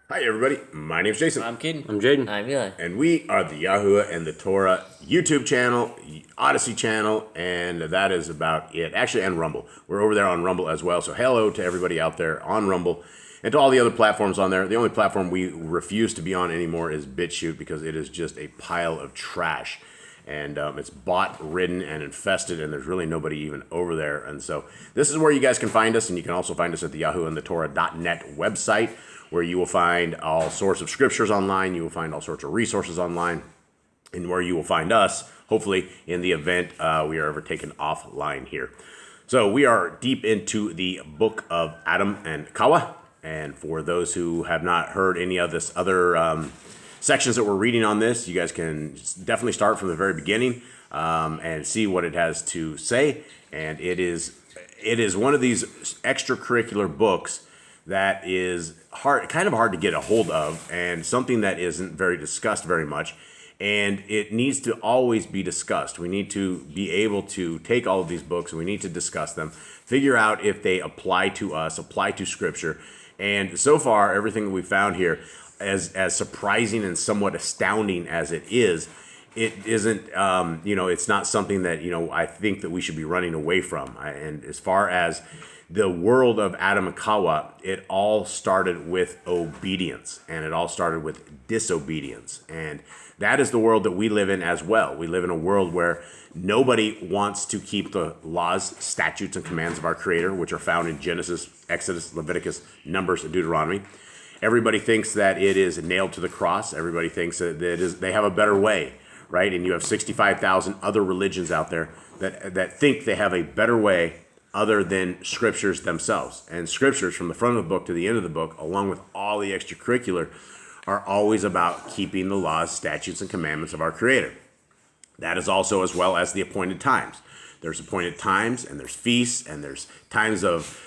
Hi, everybody. My name's Jason. I'm Caden. I'm Jaden. I'm Eli. And we are the YHWH and the Torah YouTube channel, Odysee Channel, and that is about it. Actually, and Rumble. We're over there on Rumble as well. So hello to everybody out there on Rumble and to all the other platforms on there. The only platform we refuse to be on anymore is BitChute because it is just a pile of trash. And it's bot-ridden and infested, and there's really nobody even over there. And so this is where you guys can find us, and you can also find us at the YHWH and the Torah.net website, where you will find all sorts of scriptures online, you will find all sorts of resources online, and where you will find us, hopefully, in the event we are ever taken offline here. So we are deep into the book of Aḍam and Ḥawwah, and for those who have not heard any of this other sections that we're reading on this, you guys can definitely start from the very beginning and see what it has to say. And it is one of these extracurricular books that is kind of hard to get a hold of, and something that isn't very discussed very much. And it needs to always be discussed. We need to be able to take all of these books and we need to discuss them, figure out if they apply to us, apply to Scripture. And so far, everything that we found here, as surprising and somewhat astounding as it is, it isn't, it's not something that, I think that we should be running away from. And as far as the world of Aḍam and Ḥawwah, it all started with obedience, and it all started with disobedience. And that is the world that we live in as well. We live in a world where nobody wants to keep the laws, statutes, and commands of our Creator, which are found in Genesis, Exodus, Leviticus, Numbers, and Deuteronomy. Everybody thinks that it is nailed to the cross. Everybody thinks that they have a better way, right? And you have 65,000 other religions out there that think they have a better way other than Scriptures themselves. And Scriptures, from the front of the book to the end of the book, along with all the extracurricular, are always about keeping the laws, statutes, and commandments of our Creator. That is also as well as the appointed times. There's appointed times, and there's feasts, and there's times of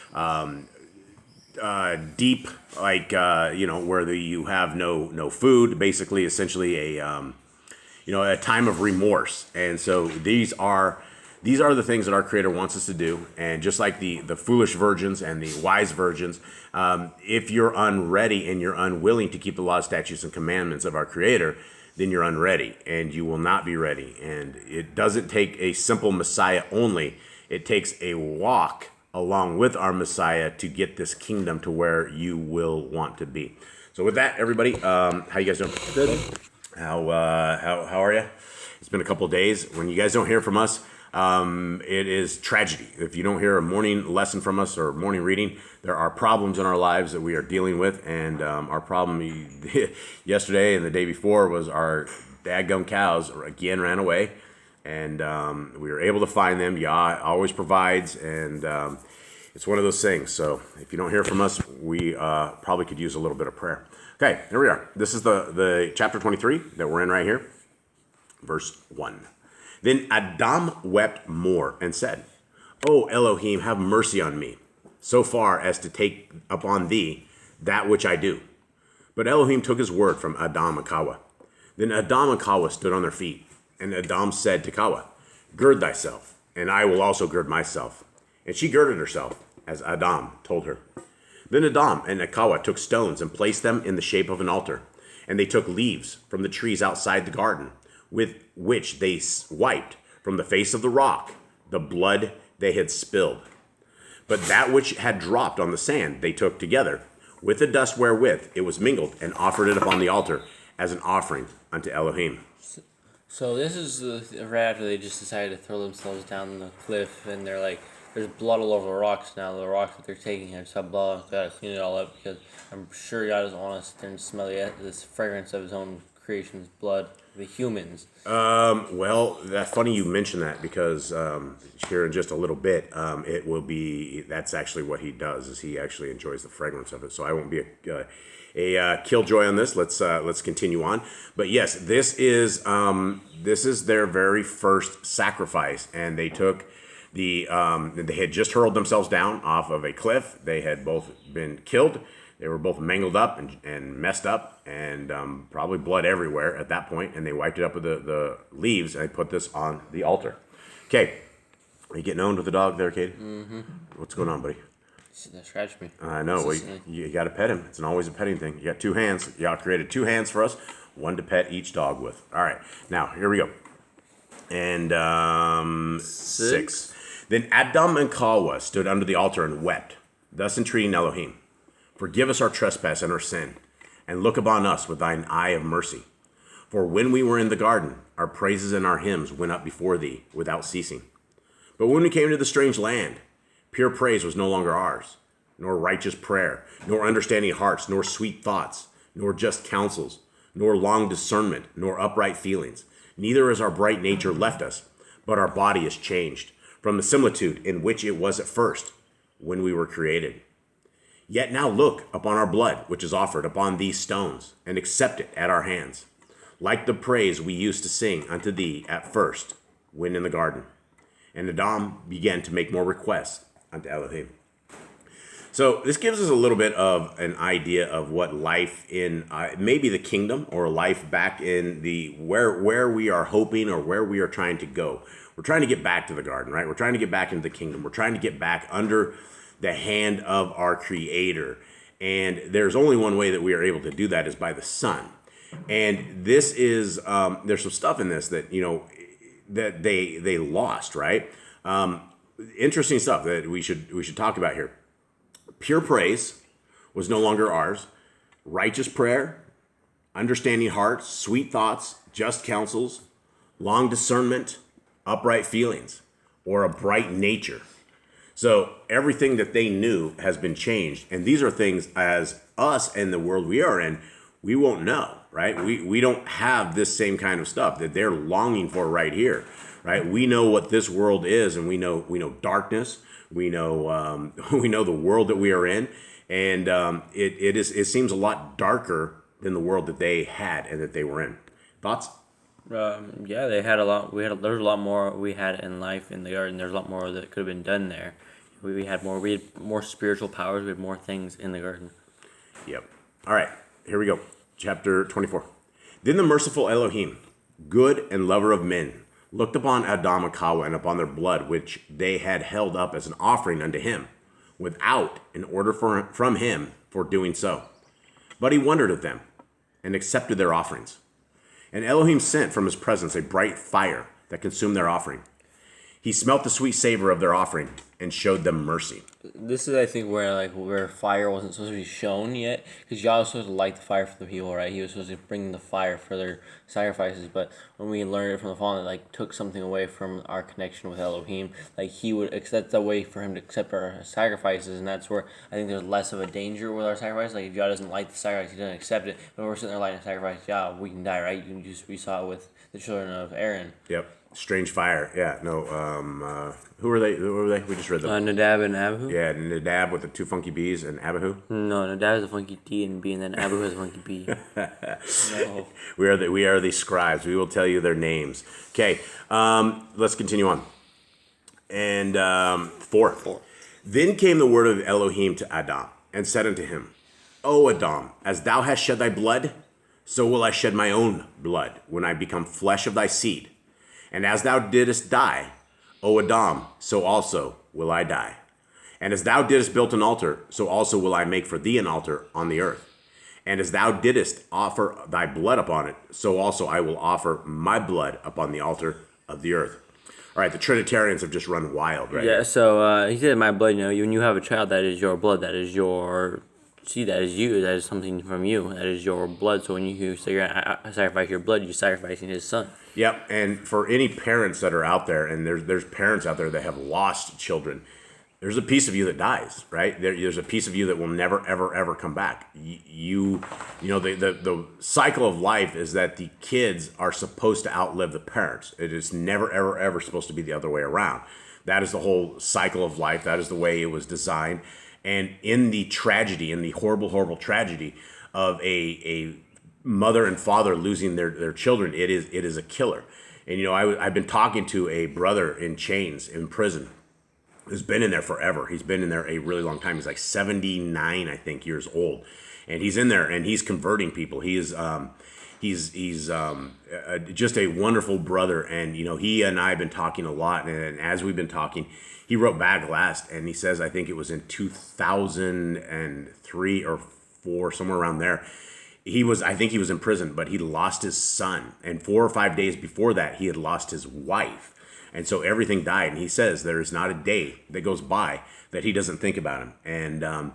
deep, where you have no food, basically, essentially a time of remorse. And so these are the things that our Creator wants us to do. And just like the foolish virgins and the wise virgins, if you're unready and you're unwilling to keep the laws, statutes, and commandments of our Creator, then you're unready and you will not be ready. And it doesn't take a simple Messiah only. It takes a walk along with our Messiah to get this kingdom to where you will want to be. So with that, everybody, how you guys doing? Good. How are you? It's been a couple of days. When you guys don't hear from us, it is tragedy. If you don't hear a morning lesson from us or morning reading, there are problems in our lives that we are dealing with. And our problem yesterday and the day before was our dadgum cows again ran away. And we were able to find them. Yah always provides, and it's one of those things. So if you don't hear from us, we probably could use a little bit of prayer. Okay, here we are. This is the chapter 23 that we're in right here, verse 1. Then Aḍam wept more and said, "O Elohim, have mercy on me, so far as to take upon thee that which I do." But Elohim took his word from Aḍam and Ḥawwah. Then Aḍam and Ḥawwah stood on their feet. And Aḍam said to Ḥawwah, "Gird thyself, and I will also gird myself." And she girded herself, as Aḍam told her. Then Aḍam and Ḥawwah took stones and placed them in the shape of an altar. And they took leaves from the trees outside the garden, with which they wiped from the face of the rock the blood they had spilled. But that which had dropped on the sand they took together, with the dust wherewith it was mingled, and offered it upon the altar as an offering unto Elohim. So this is right after they just decided to throw themselves down the cliff, and they're like, there's blood all over the rocks now. The rocks that they're taking have some blood. Gotta clean it all up because I'm sure God doesn't want us to smell this fragrance of His own creation's blood, the humans. Well, that's funny you mention that because here in just a little bit, that's actually what He does, is He actually enjoys the fragrance of it. So I won't be a killjoy on this. Let's continue on. But yes, this is their very first sacrifice, and they took they had just hurled themselves down off of a cliff. They had both been killed. They were both mangled up and messed up, and probably blood everywhere at that point. And they wiped it up with the leaves, and they put this on the altar. Okay, are you getting owned with the dog there, Katie? Mm-hmm. What's going on, buddy? That scratched me. I know. Well, you got to pet him. It's always a petting thing. You got 2 hands. Y'all created 2 hands for us, one to pet each dog with. All right. Now, here we go. And 6. Then Aḍam and Ḥawwah stood under the altar and wept, thus entreating Elohim, forgive us our trespass and our sin, and look upon us with thine eye of mercy. For when we were in the garden, our praises and our hymns went up before thee without ceasing. But when we came to the strange land, pure praise was no longer ours, nor righteous prayer, nor understanding hearts, nor sweet thoughts, nor just counsels, nor long discernment, nor upright feelings. Neither is our bright nature left us, but our body is changed from the similitude in which it was at first, when we were created. Yet now look upon our blood, which is offered upon these stones, and accept it at our hands, like the praise we used to sing unto thee at first, when in the garden. And Aḍam began to make more requests unto Elohim. So this gives us a little bit of an idea of what life in maybe the kingdom, or life back in the where we are hoping, or where we are trying to go. We're trying to get back to the garden, right? We're trying to get back into the kingdom. We're trying to get back under the hand of our Creator. And there's only one way that we are able to do that, is by the Son. And this is there's some stuff in this that that they lost, right? Interesting stuff that we should talk about here. Pure praise was no longer ours. Righteous prayer, understanding hearts, sweet thoughts, just counsels, long discernment, upright feelings, or a bright nature. So everything that they knew has been changed. And these are things, as us and the world we are in, we won't know, right? We don't have this same kind of stuff that they're longing for right here, right? We know what this world is, and we know darkness. We know the world that we are in, and it seems a lot darker than the world that they had and that they were in. Thoughts? Yeah, they had a lot. There's a lot more we had in life in the garden. There's a lot more that could have been done there. We had more spiritual powers. We had more things in the garden. Yep. All right, here we go. Chapter 24. Then the merciful Elohim, good and lover of men, looked upon Aḍam and Ḥawwah and upon their blood, which they had held up as an offering unto him, without an order from him for doing so. But he wondered at them, and accepted their offerings. And Elohim sent from his presence a bright fire that consumed their offering. He smelt the sweet savor of their offering, and showed them mercy. This is, I think, where fire wasn't supposed to be shown yet, because Yah was supposed to light the fire for the people, right? He was supposed to bring the fire for their sacrifices. But when we learned it from the fallen, it took something away from our connection with Elohim. He would accept the way for him to accept our sacrifices, and that's where I think there's less of a danger with our sacrifice. If Yah doesn't light the sacrifice, he doesn't accept it. But when we're sitting there lighting a sacrifice, we can die, right? We saw it with the children of Aaron. Yep. Strange fire. Yeah. No. Who were they? We just read them. Nadab and Abihu. Yeah, Nadab with the 2 funky bees, and Abihu. No, Nadab is a funky D and B, and then Abihu is a funky B. No. We are the scribes. We will tell you their names. Okay. Let's continue on. And 4. Then came the word of Elohim to Aḍam, and said unto him, O Aḍam, as thou hast shed thy blood, so will I shed my own blood when I become flesh of thy seed. And as thou didst die, O Aḍam, so also will I die. And as thou didst build an altar, so also will I make for thee an altar on the earth. And as thou didst offer thy blood upon it, so also I will offer my blood upon the altar of the earth. All right, the Trinitarians have just run wild, right? Yeah, so he said, my blood, when you have a child, that is your blood, that is your seed, that is you, that is something from you, that is your blood. So when you say you're going to sacrifice your blood, you're sacrificing his son. Yep, and for any parents that are out there, and there's parents out there that have lost children, there's a piece of you that dies, right? There's a piece of you that will never, ever, ever come back. The cycle of life is that the kids are supposed to outlive the parents. It is never, ever, ever supposed to be the other way around. That is the whole cycle of life. That is the way it was designed. And in the tragedy, in the horrible, horrible tragedy of a mother and father losing their children, it is a killer. And I've been talking to a brother in chains in prison who's been in there forever. He's been in there a really long time. He's like 79, I think, years old, and he's in there and he's converting people. He is He's just a wonderful brother, and he and I have been talking a lot, and as we've been talking, he wrote back last, and he says I think it was in 2003 or 4, somewhere around there. I think he was in prison, but he lost his son, and 4 or 5 days before that, he had lost his wife, and so everything died. And he says there is not a day that goes by that he doesn't think about him, and and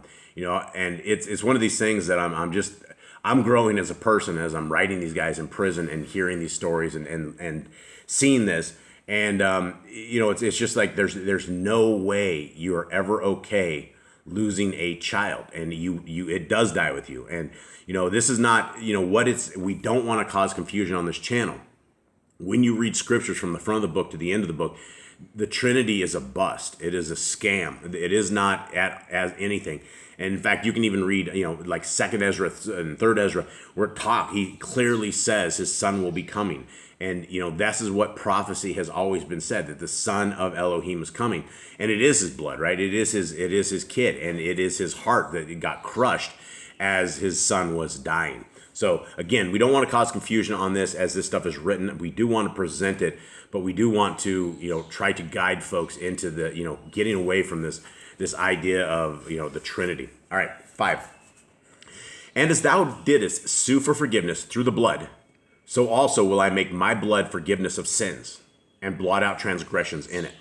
it's one of these things that I'm growing as a person as I'm writing these guys in prison and hearing these stories and seeing this. And it's just like there's no way you are ever okay losing a child, and it does die with you. And this is not we don't want to cause confusion on this channel. When you read scriptures from the front of the book to the end of the book, the Trinity is a bust. It is a scam. It is not as anything. And in fact, you can even read, like 2nd Ezra and 3rd Ezra, where he clearly says his son will be coming. And, this is what prophecy has always been said, that the son of Elohim is coming. And it is his blood, right? It is his kid, and it is his heart that got crushed as his son was dying. So again, we don't want to cause confusion on this as this stuff is written. We do want to present it, but we do want to, try to guide folks into the, getting away from this idea of, the Trinity. All right, 5. And as thou didst sue for forgiveness through the blood, so also will I make my blood forgiveness of sins and blot out transgressions in it.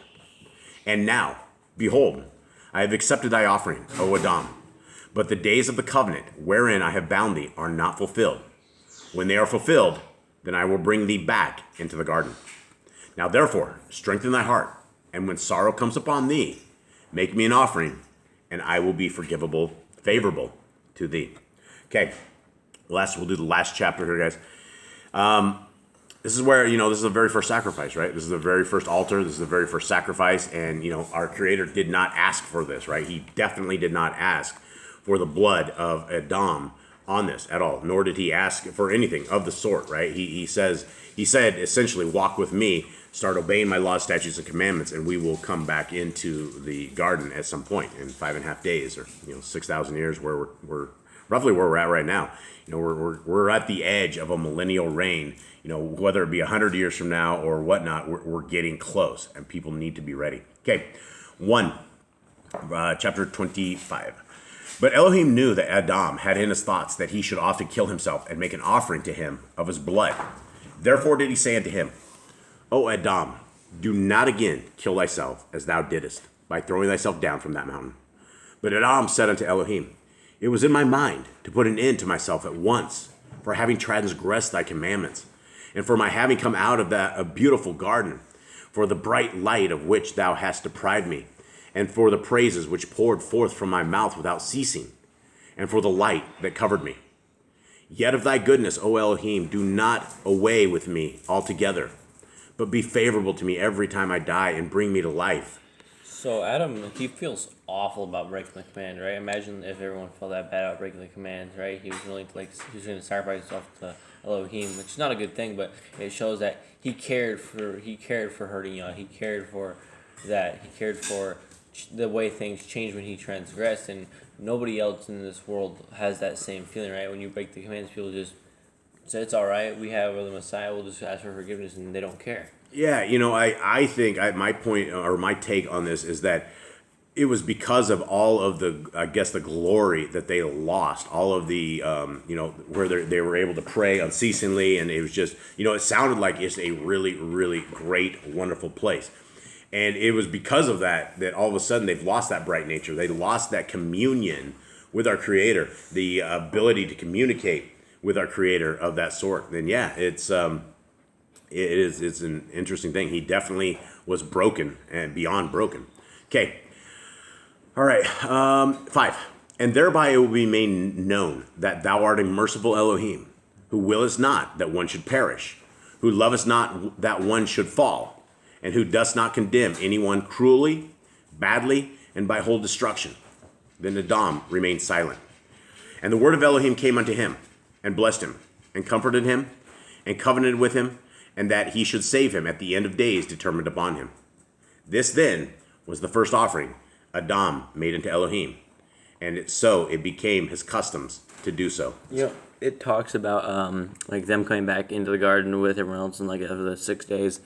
And now, behold, I have accepted thy offering, O Aḍam, but the days of the covenant wherein I have bound thee are not fulfilled. When they are fulfilled, then I will bring thee back into the garden. Now therefore, strengthen thy heart, and when sorrow comes upon thee, make me an offering, and I will be favorable to thee. Okay, we'll do the last chapter here, guys. This is where, this is the very first sacrifice, right? This is the very first altar. This is the very first sacrifice. And, our Creator did not ask for this, right? He definitely did not ask for the blood of Aḍam on this at all, nor did he ask for anything of the sort, right? He said essentially, walk with me, start obeying my laws, statutes, and commandments, and we will come back into the garden at some point in 5.5 days, or 6,000 years, where we're roughly where we're at right now. We're at the edge of a millennial reign. Whether it be 100 years from now or whatnot, we're getting close, and people need to be ready. Okay, chapter 25. But Elohim knew that Aḍam had in his thoughts that he should often kill himself and make an offering to him of his blood. Therefore did he say unto him, O Aḍam, do not again kill thyself as thou didst, by throwing thyself down from that mountain. But Aḍam said unto Elohim, it was in my mind to put an end to myself at once, for having transgressed thy commandments, and for my having come out of a beautiful garden, for the bright light of which thou hast deprived me, and for the praises which poured forth from my mouth without ceasing, and for the light that covered me. Yet of thy goodness, O Elohim, do not away with me altogether, but be favorable to me every time I die, and bring me to life. So Aḍam, he feels awful about breaking the command, right? Imagine if everyone felt that bad about breaking the commands, right? He was willing to he was going to sacrifice himself to Elohim, which is not a good thing, but it shows that he cared for hurting Yah. He cared for that. He cared for the way things changed when he transgressed, and nobody else in this world has that same feeling, right? When you break the commands, people just say it's all right. We have the Messiah. We'll just ask for forgiveness, and they don't care. Yeah, I think my point or my take on this is that it was because of all of the glory that they lost, all of the, where they were able to pray unceasingly, and it was just, it sounded like it's a really, really great, wonderful place. And it was because of that all of a sudden they've lost that bright nature. They lost that communion with our Creator, the ability to communicate with our Creator of that sort. And yeah, it's an interesting thing. He definitely was broken and beyond broken. Okay. All right. 5. And thereby it will be made known that thou art a merciful Elohim, who willest not that one should perish, who lovest not that one should fall, and who dost not condemn anyone cruelly, badly, and by whole destruction. Then Aḍam remained silent. And the word of Elohim came unto him, and blessed him, and comforted him, and covenanted with him, and that he should save him at the end of days determined upon him. This then was the first offering Aḍam made unto Elohim, and so it became his customs to do so. It talks about like them coming back into the garden with everyone else in like the 6 days.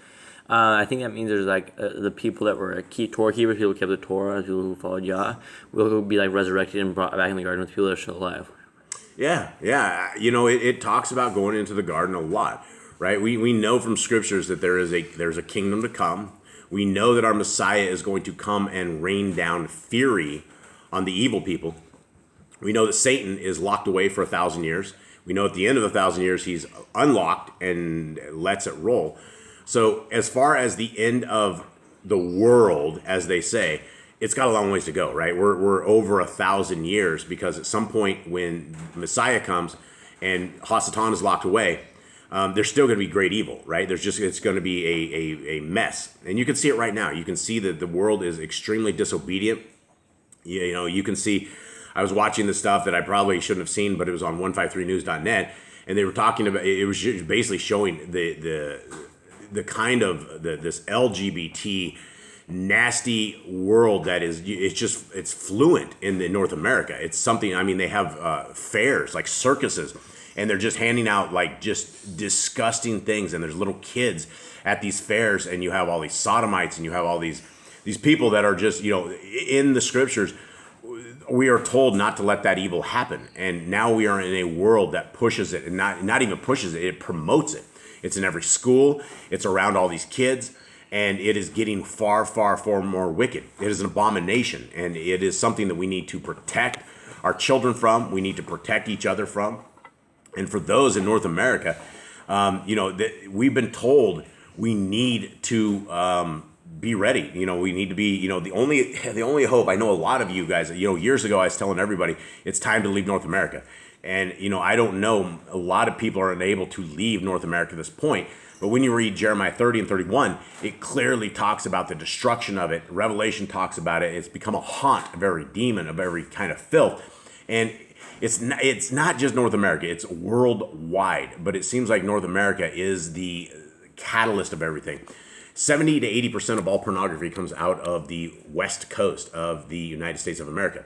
I think that means there's like the people that were Torah keepers, people who kept the Torah, people who followed Yah, will be like resurrected and brought back in the garden with people that are still alive. Yeah. It talks about going into the garden a lot, right? We know from scriptures that there's a kingdom to come. We know that our Messiah is going to come and rain down fury on the evil people. We know that Satan is locked away for 1,000 years. We know at the end of the 1,000 years he's unlocked and lets it roll. So as far as the end of the world, as they say, it's got a long ways to go, right? We're over 1,000 years, because at some point when Messiah comes and Hasatan is locked away, there's still going to be great evil, right? It's going to be a mess. And you can see it right now. You can see that the world is extremely disobedient. You can see, I was watching the stuff that I probably shouldn't have seen, but it was on 153news.net, and they were talking about, it was basically showing the kind of this LGBT nasty world that is, it's fluent in North America. It's something, I mean, they have fairs, like circuses, and they're just handing out like just disgusting things, and there's little kids at these fairs, and you have all these sodomites, and you have all these people that are just, in the scriptures, we are told not to let that evil happen. And now we are in a world that pushes it, and not even pushes it, it promotes it. It's in every school, it's around all these kids, and it is getting far, far, far more wicked. It is an abomination, and it is something that we need to protect our children from, we need to protect each other from. And for those in North America, we've been told we need to be ready. We need to be, the only hope. I know a lot of you guys, years ago I was telling everybody it's time to leave North America. And, I don't know, a lot of people are unable to leave North America at this point. But when you read Jeremiah 30 and 31, it clearly talks about the destruction of it. Revelation talks about it. It's become a haunt of every demon, of every kind of filth. And it's not just North America, it's worldwide. But it seems like North America is the catalyst of everything. 70 to 80% of all pornography comes out of the West Coast of the United States of America.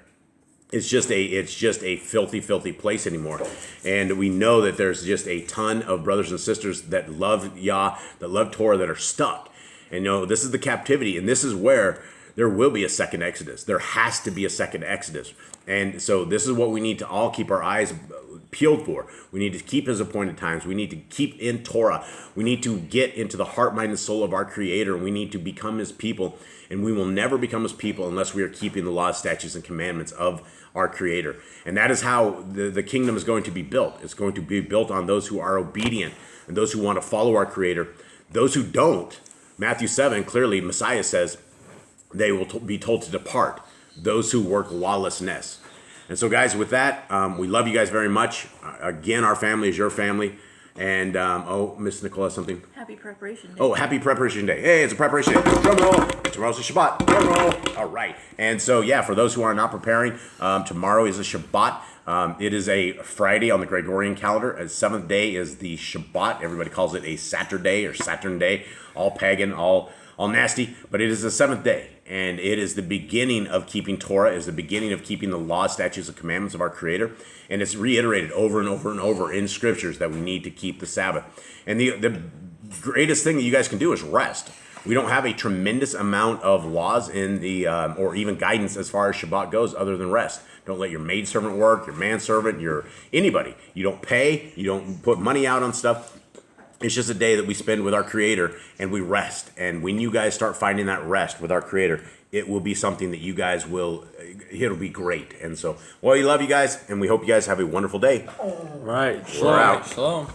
It's just a filthy, filthy place anymore. And we know that there's just a ton of brothers and sisters that love Yah, that love Torah, that are stuck. And this is the captivity, and this is where there will be a second Exodus. There has to be a second Exodus. And so this is what we need to all keep our eyes peeled for. We need to keep his appointed times. We need to keep in Torah. We need to get into the heart, mind, and soul of our Creator. We need to become his people. And we will never become his people unless we are keeping the laws, statutes, and commandments of our Creator. And that is how the kingdom is going to be built. It's going to be built on those who are obedient and those who want to follow our Creator. Those who don't, Matthew 7, clearly Messiah says, they will be told to depart. Those who work lawlessness. And so, guys, with that, we love you guys very much. Again, our family is your family. And, Miss Nicola, something? Happy Preparation Day. Oh, happy Preparation Day. Hey, it's a Preparation Day. Drum roll. Tomorrow's a Shabbat. Drum roll. All right. And so, yeah, for those who are not preparing, tomorrow is a Shabbat. It is a Friday on the Gregorian calendar. The seventh day is the Shabbat. Everybody calls it a Saturday or Saturn day. All pagan, all nasty. But it is the seventh day. And it is the beginning of keeping Torah, is the beginning of keeping the law, statutes, and commandments of our Creator. And it's reiterated over and over and over in scriptures that we need to keep the Sabbath. And the greatest thing that you guys can do is rest. We don't have a tremendous amount of laws in the, or even guidance as far as Shabbat goes, other than rest. Don't let your maidservant work, your manservant, your anybody. You don't pay, you don't put money out on stuff. It's just a day that we spend with our Creator, and we rest. And when you guys start finding that rest with our Creator, it will be something that you guys it'll be great. And so, we love you guys, and we hope you guys have a wonderful day. All right. We're out. Shalom.